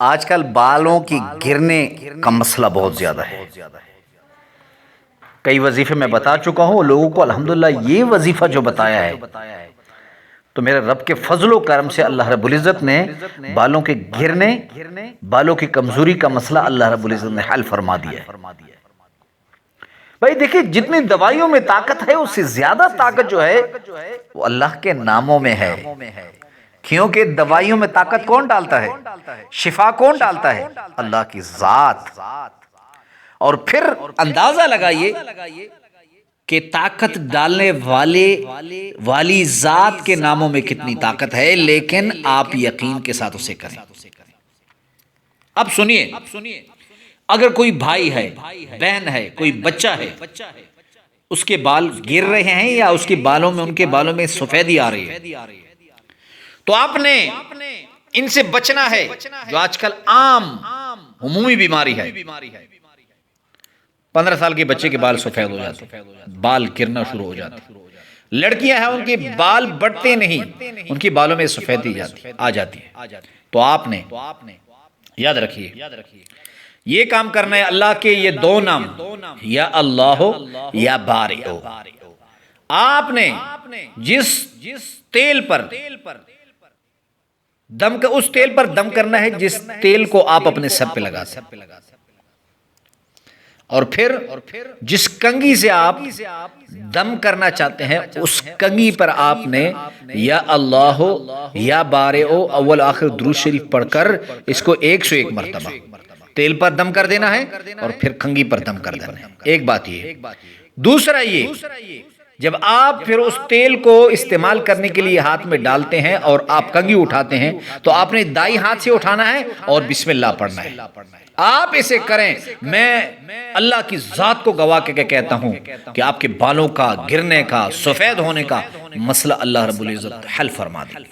آج کل بالوں کی گرنے کا مسئلہ بہت زیادہ ہے۔ کئی وظیفے میں بتا چکا ہوں لوگوں کو، الحمدللہ یہ وظیفہ جو بتایا ہے تو میرے رب کے فضل و کرم سے اللہ رب العزت نے بالوں کے گرنے، بالوں کی کمزوری کا مسئلہ اللہ رب العزت نے حل فرما دیا ہے۔ بھائی دیکھیں، جتنی دوائیوں میں طاقت ہے اس سے زیادہ طاقت جو ہے وہ اللہ کے ناموں میں ہے، کیونکہ دوائیوں میں طاقت کون ڈالتا ہے؟ شفا کون ڈالتا ہے؟ اللہ کی ذات۔ اور پھر اندازہ لگائیے کہ طاقت ڈالنے والی ذات کے ناموں میں کتنی طاقت ہے، لیکن آپ یقین کے ساتھ اسے کریں۔ اب سنیے، اگر کوئی بھائی ہے، بہن ہے، کوئی بچہ ہے، اس کے بال گر رہے ہیں یا اس کے بالوں میں، ان کے بالوں میں سفیدی آ رہی ہے، تو آپ نے ان سے بچنا ہے جو آج کل عام عمومی بیماری ہے۔ 15 سال کے بچے کے بال سفید ہو جاتے ہیں، بال گرنا شروع ہو جاتے ہیں۔ لڑکیاں ہیں، ان کے بال بڑھتے نہیں، ان کے بالوں میں سفیدی آ جاتی ہے۔ تو آپ نے یاد رکھیے، یہ کام کرنا ہے۔ اللہ کے یہ دو نام، یا اللہ یا بارئ۔ آپ نے جس تیل پر دم کا، اس تیل پر دم کرنا ہے جس تیل کو آپ اپنے سر پہ لگاتے ہیں، اور پھر جس کنگھی سے آپ دم کرنا چاہتے ہیں اس کنگھی پر آپ نے یا اللہ یا بارئ اول آخر درود شریف پڑھ کر اس کو 101 مرتبہ تیل پر دم کر دینا ہے، اور پھر کنگھی پر دم کر دینا ہے۔ ایک بات یہ۔ دوسرا یہ، جب آپ پھر اس تیل کو استعمال کرنے کے لیے ہاتھ میں ڈالتے ہیں اور آپ کنگھی اٹھاتے ہیں تو آپ نے دائیں ہاتھ سے اٹھانا ہے اور بسم اللہ پڑھنا ہے۔ آپ اسے کریں، میں اللہ کی ذات کو گواہ کے کہتا ہوں کہ آپ کے بالوں کا گرنے کا، سفید ہونے کا مسئلہ اللہ رب العزت حل فرما دے۔